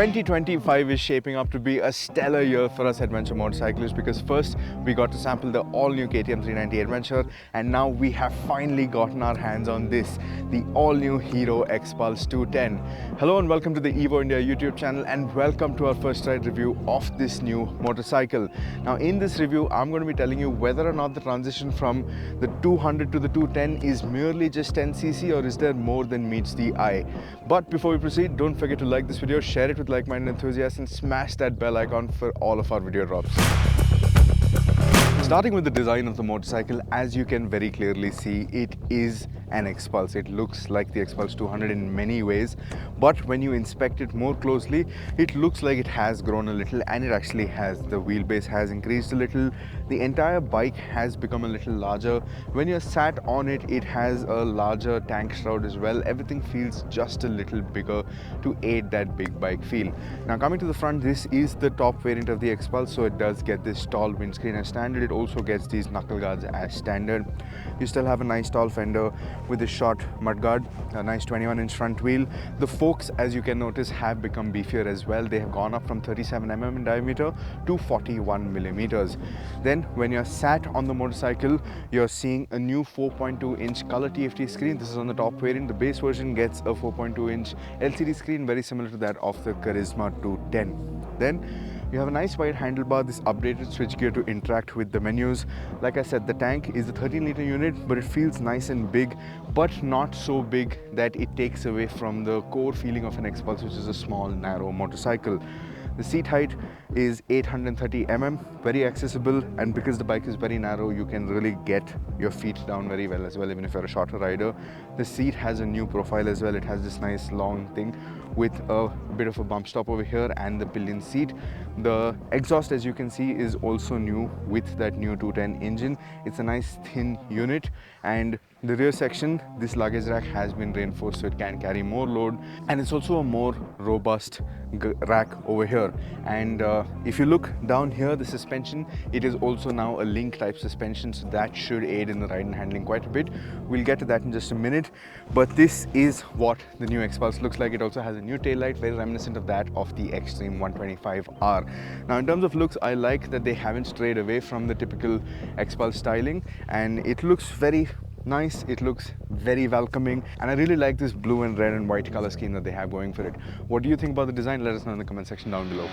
2025 is shaping up to be a stellar year for us adventure motorcyclists because first we got to sample the all-new KTM 390 Adventure, and now we have finally gotten our hands on this, the all-new Hero Xpulse 210. Hello and welcome to the Evo India YouTube channel, and welcome to our first ride review of this new motorcycle. Now in this review I'm going to be telling you whether or not the transition from the 200 to the 210 is merely just 10cc or is there more than meets the eye. But before we proceed, don't forget to like this video, share it with like-minded enthusiasts and smash that bell icon for all of our video drops. Starting with the design of the motorcycle, as you can very clearly see, it is an Xpulse. It looks like the Xpulse 200 in many ways, but when you inspect it more closely, it looks like it has grown a little, and it actually has. The wheelbase has increased a little, the entire bike has become a little larger. When you're sat on it, it has a larger tank shroud as well. Everything feels just a little bigger to aid that big bike feel. Now coming to the front, this is the top variant of the Xpulse, so it does get this tall windscreen as standard. It also gets these knuckle guards as standard. You still have a nice tall fender with a short mudguard, a nice 21-inch front wheel. The forks, as you can notice, have become beefier as well. They have gone up from 37 mm in diameter to 41 millimeters. Then when you're sat on the motorcycle, you're seeing a new 4.2-inch color TFT screen. This is on the top variant. The base version gets a 4.2-inch LCD screen, very similar to that of the Karizma 210. Then you have a nice wide handlebar, this updated switchgear to interact with the menus. Like I said, the tank is a 13-liter unit, but it feels nice and big, but not so big that it takes away from the core feeling of an Xpulse, which is a small, narrow motorcycle. The seat height is 830 mm, very accessible, and because the bike is very narrow, you can really get your feet down very well as well, even if you're a shorter rider. The seat has a new profile as well. It has this nice long thing with a bit of a bump stop over here and the pillion seat. The exhaust, as you can see, is also new with that new 210 engine. It's a nice thin unit, and the rear section, this luggage rack has been reinforced so it can carry more load, and it's also a more robust rack over here. And if you look down here, the suspension, it is also now a link type suspension, so that should aid in the ride and handling quite a bit. We'll get to that in just a minute, but this is what the new Xpulse looks like. It also has a new taillight, very reminiscent of that of the Xtreme 125R. Now in terms of looks, I like that they haven't strayed away from the typical Xpulse styling, and it looks very nice, it looks very welcoming, and I really like this blue and red and white color scheme that they have going for it. What do you think about the design? Let us know in the comment section down below.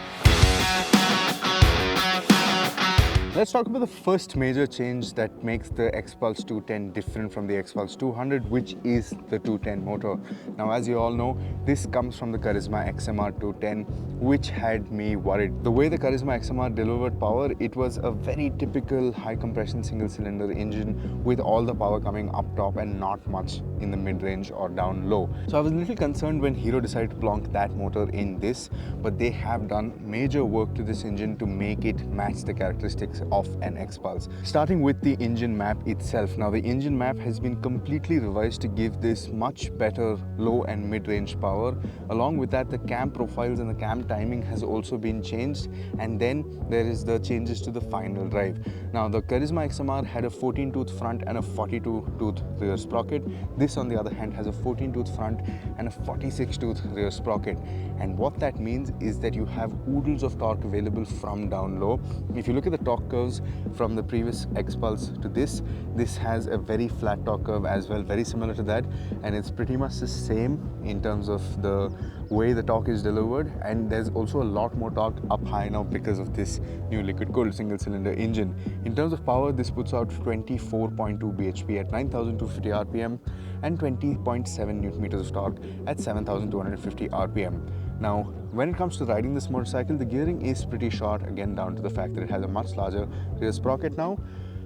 Let's talk about the first major change that makes the Xpulse 210 different from the Xpulse 200, which is the 210 motor. Now, as you all know, this comes from the Karizma XMR 210, which had me worried. The way the Karizma XMR delivered power, it was a very typical high compression single cylinder engine with all the power coming up top and not much in the mid-range or down low. So I was a little concerned when Hero decided to plonk that motor in this, but they have done major work to this engine to make it match the characteristics of an Xpulse. Starting with the engine map itself. Now the engine map has been completely revised to give this much better low and mid-range power. Along with that, the cam profiles and the cam timing has also been changed, and then there is the changes to the final drive. Now the Karizma XMR had a 14-tooth front and a 42-tooth rear sprocket. This on the other hand has a 14-tooth front and a 46-tooth rear sprocket, and what that means is that you have oodles of torque available from down low. If you look at the torque curves from the previous Xpulse to this has a very flat torque curve as well, very similar to that, and it's pretty much the same in terms of the way the torque is delivered. And there's also a lot more torque up high now because of this new liquid cooled single cylinder engine. In terms of power, this puts out 24.2 bhp at 9,250 rpm and 20.7 newton meters of torque at 7,250 rpm. Now, when it comes to riding this motorcycle, the gearing is pretty short, again down to the fact that it has a much larger rear sprocket now,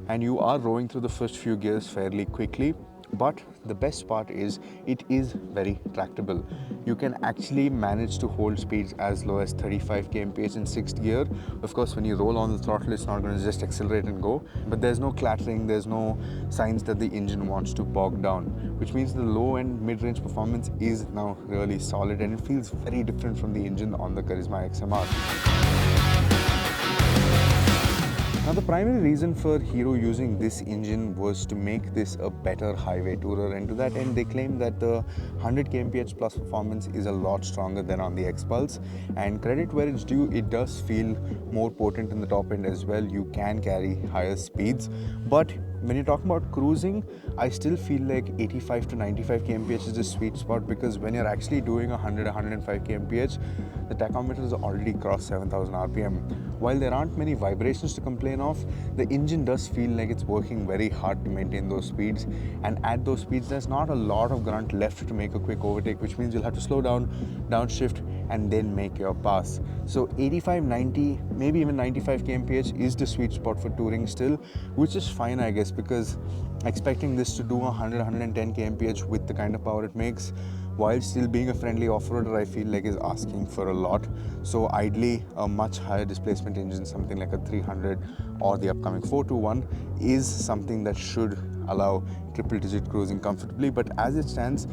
and you are rowing through the first few gears fairly quickly. But the best part is it is very tractable. You can actually manage to hold speeds as low as 35 kmph in 6th gear. Of course, when you roll on the throttle, it's not going to just accelerate and go, but there's no clattering, there's no signs that the engine wants to bog down, which means the low and mid-range performance is now really solid, and it feels very different from the engine on the Karizma XMR. Now the primary reason for Hero using this engine was to make this a better highway tourer, and to that end they claim that the 100 kmph plus performance is a lot stronger than on the Xpulse, and credit where it's due, it does feel more potent in the top end as well. You can carry higher speeds, but when you're talking about cruising, I still feel like 85 to 95 kmph is the sweet spot, because when you're actually doing 105 kmph, the tachometer has already crossed 7000 rpm. While there aren't many vibrations to complain of, the engine does feel like it's working very hard to maintain those speeds, and at those speeds there's not a lot of grunt left to make a quick overtake, which means you'll have to slow down, downshift, and then make your pass. So 85, 90, maybe even 95 kmph is the sweet spot for touring still, which is fine, I guess, because expecting this to do 110 kmph with the kind of power it makes while still being a friendly off-roader, I feel like is asking for a lot. So ideally a much higher displacement engine, something like a 300 or the upcoming 421, is something that should allow triple digit cruising comfortably. But as it stands,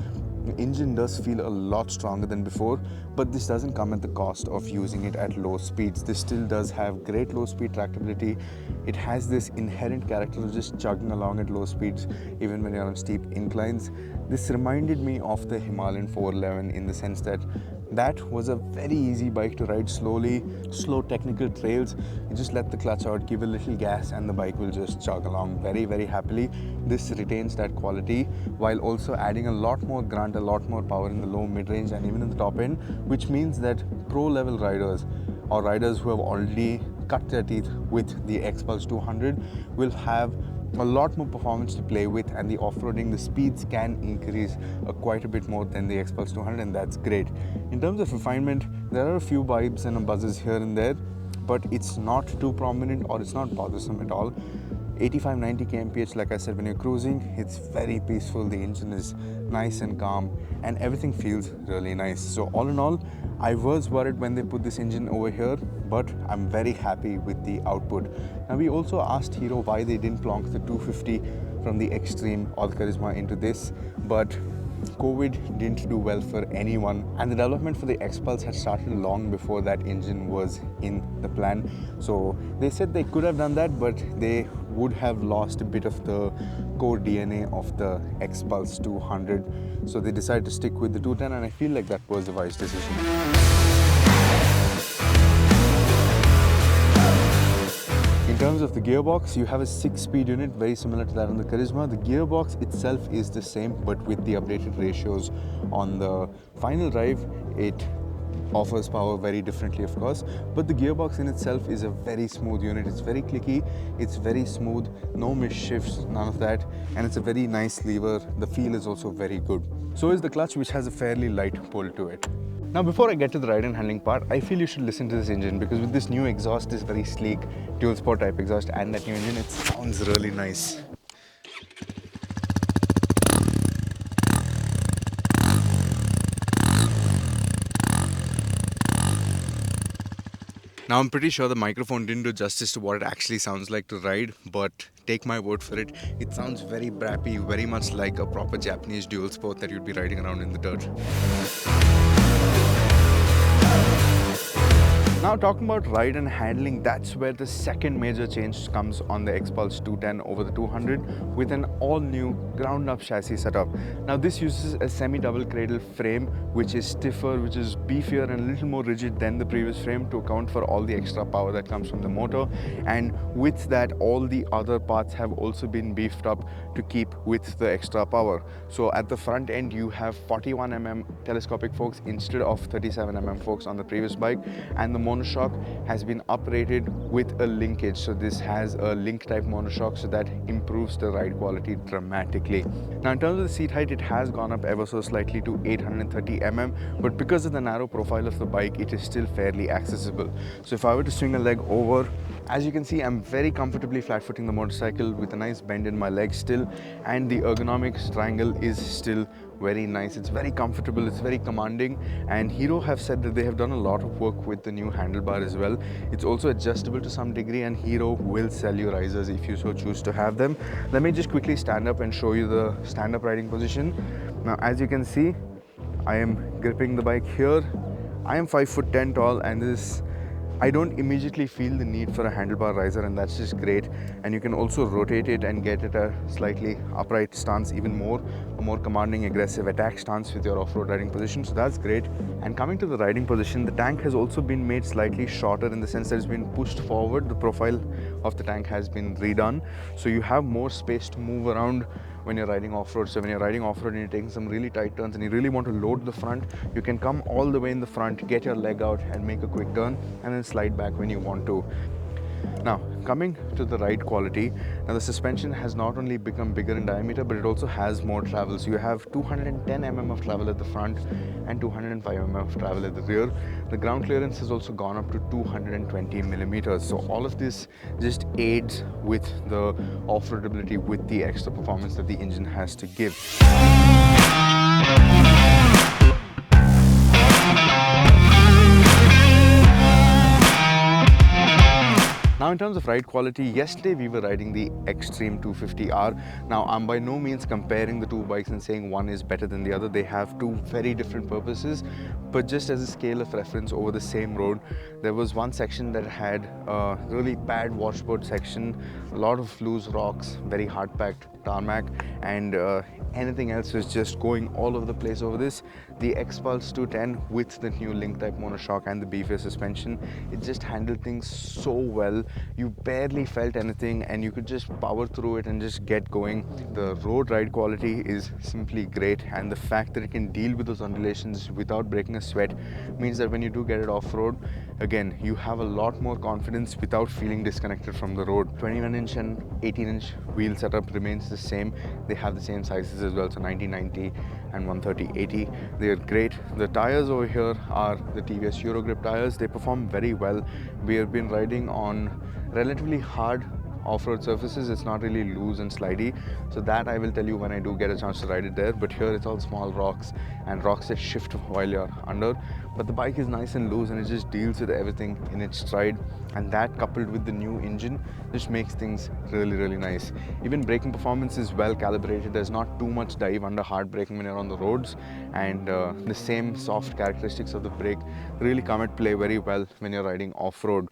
the engine does feel a lot stronger than before, but this doesn't come at the cost of using it at low speeds. This still does have great low speed tractability. It has this inherent character of just chugging along at low speeds even when you're on steep inclines. This reminded me of the Himalayan 411 in the sense that that was a very easy bike to ride slowly, slow technical trails. You just let the clutch out, give a little gas, and the bike will just chug along very, very happily. This retains that quality while also adding a lot more grunt, a lot more power in the low mid-range and even in the top end, which means that pro-level riders or riders who have already cut their teeth with the Xpulse 200 will have a lot more performance to play with, and the off-roading, the speeds can increase quite a bit more than the Xpulse 200, and that's great. In terms of refinement, there are a few vibes and buzzes here and there, but it's not too prominent or it's not bothersome at all. 85-90 kmph, like I said, when you're cruising, it's very peaceful. The engine is nice and calm and everything feels really nice. So all in all, I was worried when they put this engine over here, but I'm very happy with the output. Now we also asked Hero why they didn't plonk the 250 from the Extreme or the Karizma into this, but COVID didn't do well for anyone, and the development for the Xpulse had started long before that engine was in the plan. So they said they could have done that, but they would have lost a bit of the core DNA of the Xpulse 200. So they decided to stick with the 210, and I feel like that was a wise decision. In terms of the gearbox, you have a 6-speed unit very similar to that on the Karizma. The gearbox itself is the same, but with the updated ratios on the final drive, it offers power very differently, of course, but the gearbox in itself is a very smooth unit. It's very clicky, it's very smooth, no misshifts, none of that, and it's a very nice lever. The feel is also very good. So is the clutch, which has a fairly light pull to it. Now before I get to the ride and handling part, I feel you should listen to this engine, because with this new exhaust, this very sleek dual sport type exhaust and that new engine, it sounds really nice. Now I'm pretty sure the microphone didn't do justice to what it actually sounds like to ride, but take my word for it, it sounds very brappy, very much like a proper Japanese dual sport that you'd be riding around in the dirt. Now talking about ride and handling, that's where the second major change comes on the Xpulse 210 over the 200 with an all-new ground-up chassis setup. Now this uses a semi-double cradle frame, which is stiffer, which is beefier and a little more rigid than the previous frame to account for all the extra power that comes from the motor. And with that, all the other parts have also been beefed up to keep with the extra power. So at the front end, you have 41mm telescopic forks instead of 37mm forks on the previous bike, and the monoshock has been uprated with a linkage. So this has a link type monoshock, so that improves the ride quality dramatically. Now in terms of the seat height, it has gone up ever so slightly to 830mm, but because of the narrow profile of the bike, it is still fairly accessible. So if I were to swing a leg over, as you can see, I'm very comfortably flat-footing the motorcycle with a nice bend in my leg still, and the ergonomics triangle is still very nice. It's very comfortable, it's very commanding, and Hero have said that they have done a lot of work with the new handlebar as well. It's also adjustable to some degree, and Hero will sell you risers if you so choose to have them. Let me just quickly stand up and show you the stand-up riding position. Now as you can see, I am gripping the bike here. I am 5'10" tall, and this I don't immediately feel the need for a handlebar riser, and that's just great. And you can also rotate it and get it a slightly upright stance, even more, a more commanding, aggressive attack stance with your off-road riding position. So that's great. And coming to the riding position, the tank has also been made slightly shorter in the sense that it's been pushed forward. The profile of the tank has been redone, so you have more space to move around when you're riding off-road. So when you're riding off-road and you're taking some really tight turns and you really want to load the front, you can come all the way in the front, get your leg out and make a quick turn, and then slide back when you want to. Now, coming to the ride quality, now the suspension has not only become bigger in diameter, but it also has more travel. So you have 210 mm of travel at the front and 205 mm of travel at the rear. The ground clearance has also gone up to 220 millimeters. So all of this just aids with the off-roadability, with the extra performance that the engine has to give. Now, in terms of ride quality, yesterday we were riding the Xtreme 250R. Now, I'm by no means comparing the two bikes and saying one is better than the other. They have two very different purposes, but just as a scale of reference over the same road, there was one section that had a really bad washboard section, a lot of loose rocks, very hard-packed tarmac, and anything else was just going all over the place over this. The Xpulse 210 with the new link type monoshock and the beefier suspension, it just handled things so well. You barely felt anything and you could just power through it and just get going. The road ride quality is simply great, and the fact that it can deal with those undulations without breaking a sweat means that when you do get it off-road, again, you have a lot more confidence without feeling disconnected from the road. 21-inch and 18-inch wheel setup remains the same. They have the same sizes as well, so 90/90 and 130/80. They are great. The tires over here are the TVS Hero Grip tires. They perform very well. We have been riding on relatively hard off-road surfaces. It's not really loose and slidey, so that I will tell you when I do get a chance to ride it there. But here it's all small rocks and rocks that shift while you're under, but the bike is nice and loose and it just deals with everything in its stride, and that coupled with the new engine just makes things really nice. Even braking performance is well calibrated. There's not too much dive under hard braking when you're on the roads, and the same soft characteristics of the brake really come at play very well when you're riding off-road.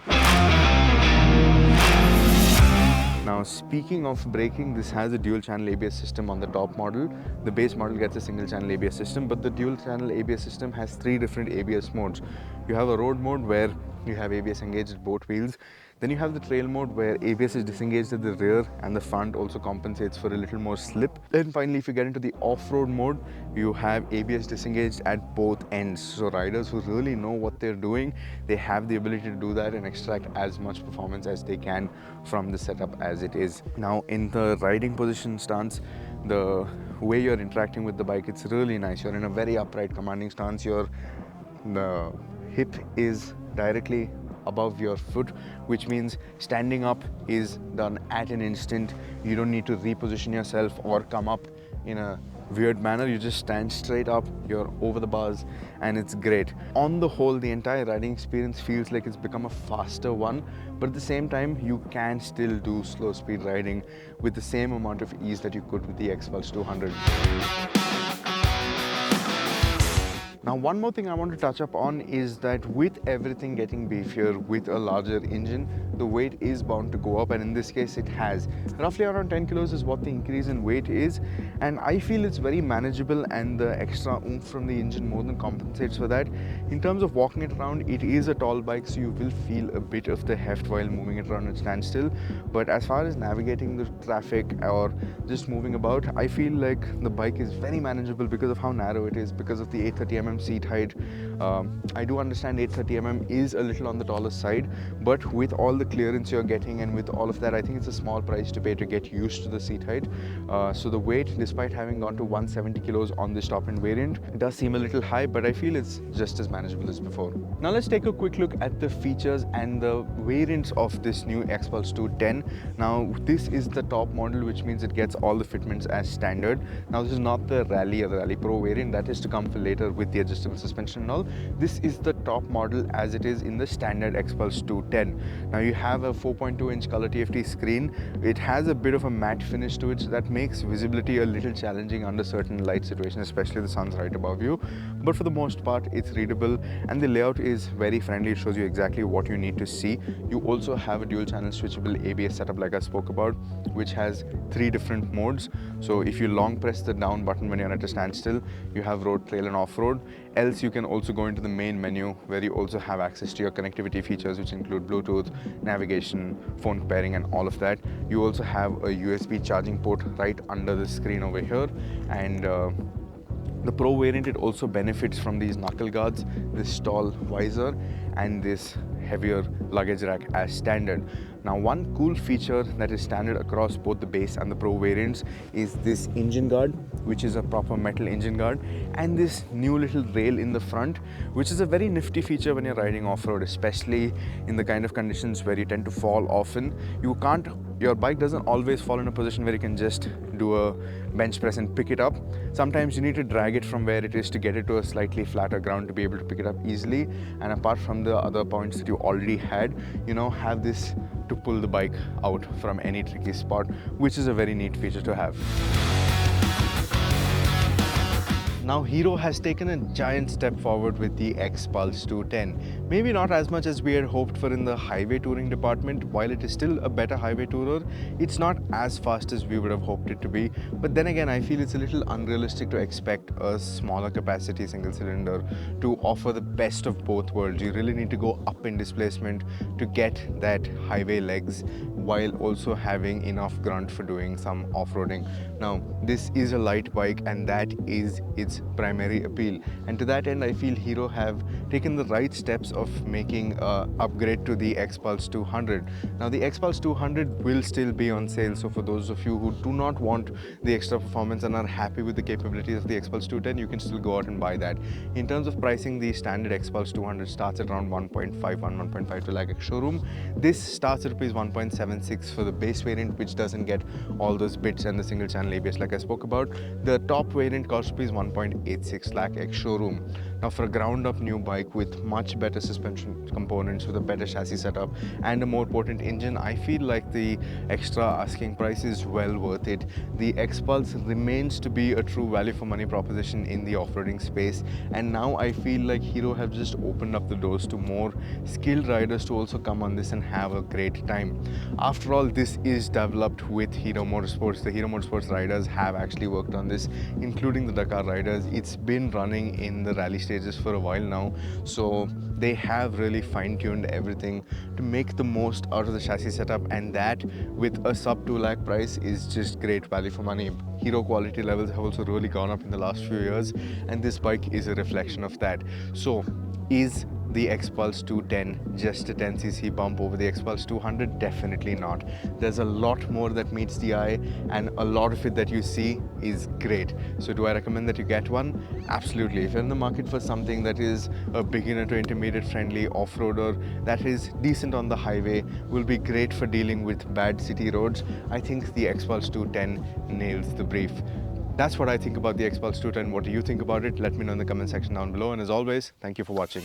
Now, speaking of braking, this has a dual channel ABS system on the top model. The base model gets a single channel ABS system, but the dual channel ABS system has three different ABS modes. You have a road mode where you have ABS engaged at both wheels. Then you have the trail mode where ABS is disengaged at the rear and the front also compensates for a little more slip. Then finally, if you get into the off-road mode, you have ABS disengaged at both ends. So riders who really know what they're doing, they have the ability to do that and extract as much performance as they can from the setup as it is. Now, in the riding position stance, the way you're interacting with the bike, it's really nice. You're in a very upright, commanding stance. The hip is directly above your foot, which means standing up is done at an instant. You don't need to reposition yourself or come up in a weird manner. You just stand straight up, you're over the bars, and it's great. On the whole, the entire riding experience feels like it's become a faster one, but at the same time, you can still do slow speed riding with the same amount of ease that you could with the Xpulse 200. Now, one more thing I want to touch up on is that with everything getting beefier with a larger engine, the weight is bound to go up, and in this case it has. Roughly around 10 kilos is what the increase in weight is, and I feel it's very manageable, and the extra oomph from the engine more than compensates for that. In terms of walking it around, it is a tall bike, so you will feel a bit of the heft while moving it around at standstill, but as far as navigating the traffic or just moving about, I feel like the bike is very manageable because of how narrow it is, because of the 830mm seat height. I do understand 830mm is a little on the taller side, but with all the clearance you're getting and with all of that, I think it's a small price to pay to get used to the seat height. So the weight, despite having gone to 170 kilos on this top end variant, it does seem a little high, but I feel it's just as manageable as before. Now let's take a quick look at the features and the variants of this new Xpulse 210. Now this is the top model, which means it gets all the fitments as standard. Now this is not the Rally or the Rally Pro variant, that is to come for later with the TFT adjustable suspension and all. This is the top model as it is in the standard Xpulse 210. Now you have a 4.2-inch color TFT screen. It has a bit of a matte finish to it, so that makes visibility a little challenging under certain light situations, especially the sun's right above you. But for the most part, it's readable and the layout is very friendly. It shows you exactly what you need to see. You also have a dual channel switchable ABS setup like I spoke about, which has 3 different modes. So if you long press the down button when you're at a standstill, you have road, trail and off-road. Else you can also go into the main menu where you also have access to your connectivity features, which include Bluetooth, navigation, phone pairing and all of that. You also have a USB charging port right under the screen over here, and the Pro variant, it also benefits from these knuckle guards, this tall visor and this heavier luggage rack as standard. Now one cool feature that is standard across both the base and the Pro variants is this engine guard, which is a proper metal engine guard, and this new little rail in the front, which is a very nifty feature when you're riding off-road, especially in the kind of conditions where you tend to fall often. Your bike doesn't always fall in a position where you can just do a bench press and pick it up. Sometimes you need to drag it from where it is to get it to a slightly flatter ground to be able to pick it up easily. And apart from the other points that you already had, you now have this to pull the bike out from any tricky spot, which is a very neat feature to have. Now Hero has taken a giant step forward with the Xpulse 210. Maybe not as much as we had hoped for in the highway touring department. While it is still a better highway tourer, it's not as fast as we would have hoped it to be. But then again, I feel it's a little unrealistic to expect a smaller capacity single cylinder to offer the best of both worlds. You really need to go up in displacement to get that highway legs while also having enough grunt for doing some off-roading. Now, this is a light bike and that is its primary appeal, and to that end I feel Hero have taken the right steps of making an upgrade to the Xpulse 200. Now the Xpulse 200 will still be on sale, so for those of you who do not want the extra performance and are happy with the capabilities of the Xpulse 210, you can still go out and buy that. In terms of pricing, the standard Xpulse 200 starts at around 1.5 lakh at showroom. This starts at rupees 1.76 for the base variant, which doesn't get all those bits and the single channel ABS like I spoke about. The top variant costs rupees 1.86 lakh ex showroom. Now for a ground up new bike with much better suspension components, with a better chassis setup and a more potent engine, I feel like the extra asking price is well worth it. The Xpulse remains to be a true value for money proposition in the off-roading space, and now I feel like Hero have just opened up the doors to more skilled riders to also come on this and have a great time. After all, this is developed with Hero Motorsports. The Hero Motorsports riders have actually worked on this, including the Dakar riders. It's been running in the rally stages for a while now, so they have really fine-tuned everything to make the most out of the chassis setup, and that with a sub 2 lakh price is just great value for money. Hero quality levels have also really gone up in the last few years, and this bike is a reflection of that. So is the Xpulse 210 just a 10cc bump over the Xpulse 200? Definitely not. There's a lot more that meets the eye, and a lot of it that you see is great. So do I recommend that you get one? Absolutely. If you're in the market for something that is a beginner to intermediate friendly off-roader, that is decent on the highway, will be great for dealing with bad city roads, I think the Xpulse 210 nails the brief. That's what I think about the Xpulse 210. What do you think about it? Let me know in the comment section down below, and as always, thank you for watching.